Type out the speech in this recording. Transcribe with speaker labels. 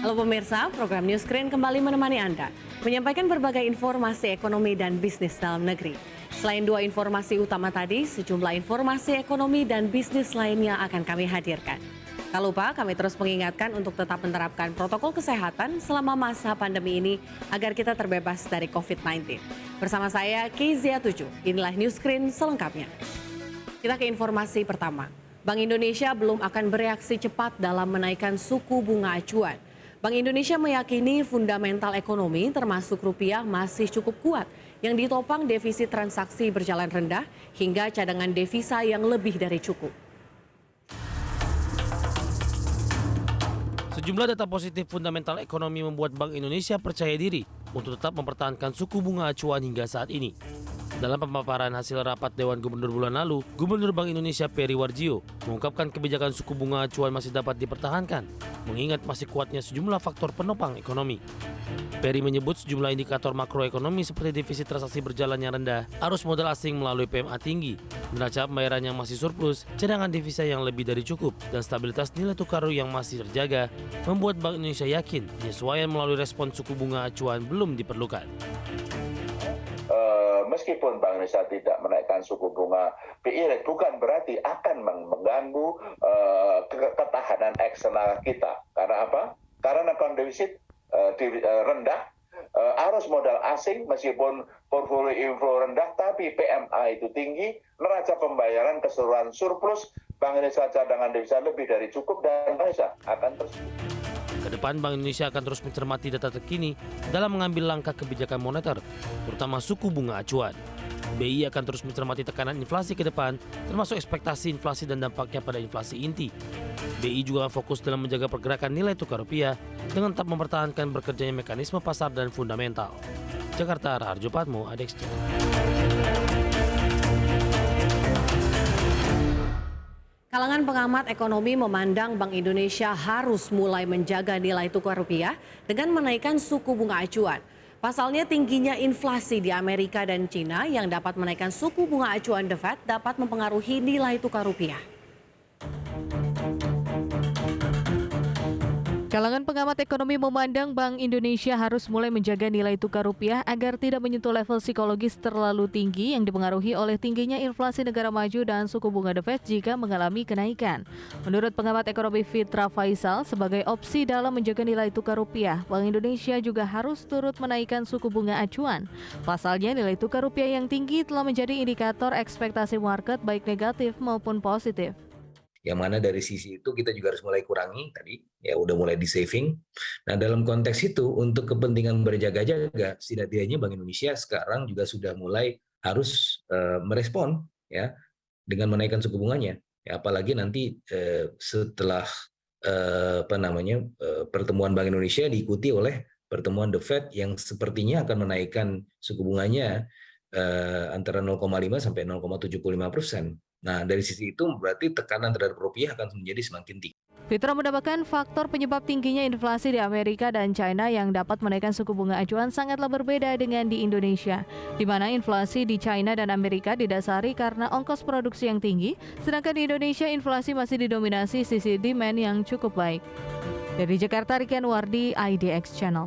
Speaker 1: Halo pemirsa, program News Screen kembali menemani Anda, menyampaikan berbagai informasi ekonomi dan bisnis dalam negeri. Selain dua informasi utama tadi, sejumlah informasi ekonomi dan bisnis lainnya akan kami hadirkan. Tak lupa, kami terus mengingatkan untuk tetap menerapkan protokol kesehatan selama masa pandemi ini agar kita terbebas dari COVID-19. Bersama saya, Kezia 7, inilah News Screen selengkapnya. Kita ke informasi pertama. Bank Indonesia belum akan bereaksi cepat dalam menaikkan suku bunga acuan. Bank Indonesia meyakini fundamental ekonomi termasuk rupiah masih cukup kuat yang ditopang defisit transaksi berjalan rendah hingga cadangan devisa yang lebih dari cukup.
Speaker 2: Sejumlah data positif fundamental ekonomi membuat Bank Indonesia percaya diri untuk tetap mempertahankan suku bunga acuan hingga saat ini. Dalam pemaparan hasil rapat Dewan Gubernur bulan lalu, Gubernur Bank Indonesia Peri Warjio mengungkapkan kebijakan suku bunga acuan masih dapat dipertahankan, mengingat masih kuatnya sejumlah faktor penopang ekonomi. Peri menyebut sejumlah indikator makroekonomi seperti defisit transaksi berjalan yang rendah, arus modal asing melalui PMA tinggi, neraca pembayaran yang masih surplus, cadangan devisa yang lebih dari cukup, dan stabilitas nilai tukar yang masih terjaga, membuat Bank Indonesia yakin penyesuaian melalui respon suku bunga acuan belum diperlukan.
Speaker 3: Meskipun Bank Indonesia tidak menaikkan suku bunga BI rate, bukan berarti akan mengganggu ketahanan eksternal kita. Karena apa? Karena account defisit rendah, arus modal asing meskipun portfolio inflow rendah, tapi PMA itu tinggi, neraca pembayaran keseluruhan surplus, Bank Indonesia cadangan devisa lebih dari cukup, dan Bank Indonesia akan terus.
Speaker 2: Kedepan Bank Indonesia akan terus mencermati data terkini dalam mengambil langkah kebijakan moneter, terutama suku bunga acuan. BI akan terus mencermati tekanan inflasi ke depan, termasuk ekspektasi inflasi dan dampaknya pada inflasi inti. BI juga fokus dalam menjaga pergerakan nilai tukar rupiah dengan tetap mempertahankan bekerjanya mekanisme pasar dan fundamental. Jakarta, Raharjo Patmo, Adex.
Speaker 1: Kalangan pengamat ekonomi memandang Bank Indonesia harus mulai menjaga nilai tukar rupiah dengan menaikkan suku bunga acuan. Pasalnya tingginya inflasi di Amerika dan Cina yang dapat menaikkan suku bunga acuan The Fed dapat mempengaruhi nilai tukar rupiah.
Speaker 4: Kalangan pengamat ekonomi memandang Bank Indonesia harus mulai menjaga nilai tukar rupiah agar tidak menyentuh level psikologis terlalu tinggi yang dipengaruhi oleh tingginya inflasi negara maju dan suku bunga The Fed jika mengalami kenaikan. Menurut pengamat ekonomi Fitra Faisal, sebagai opsi dalam menjaga nilai tukar rupiah, Bank Indonesia juga harus turut menaikkan suku bunga acuan. Pasalnya nilai tukar rupiah yang tinggi telah menjadi indikator ekspektasi market baik negatif maupun positif.
Speaker 5: Yang mana dari sisi itu kita juga harus mulai kurangi tadi, ya udah mulai di saving. Nah dalam konteks itu untuk kepentingan berjaga-jaga, setidaknya Bank Indonesia sekarang juga sudah mulai harus merespon ya dengan menaikkan suku bunganya. Ya, apalagi nanti setelah pertemuan Bank Indonesia diikuti oleh pertemuan The Fed yang sepertinya akan menaikkan suku bunganya antara 0,5 sampai 0,75%. Nah, dari sisi itu berarti tekanan terhadap rupiah akan menjadi semakin tinggi.
Speaker 4: Fitra menambahkan faktor penyebab tingginya inflasi di Amerika dan China yang dapat menaikkan suku bunga acuan sangatlah berbeda dengan di Indonesia, di mana inflasi di China dan Amerika didasari karena ongkos produksi yang tinggi, sedangkan di Indonesia inflasi masih didominasi sisi demand yang cukup baik. Dari Jakarta, Rikian Wardi, IDX Channel.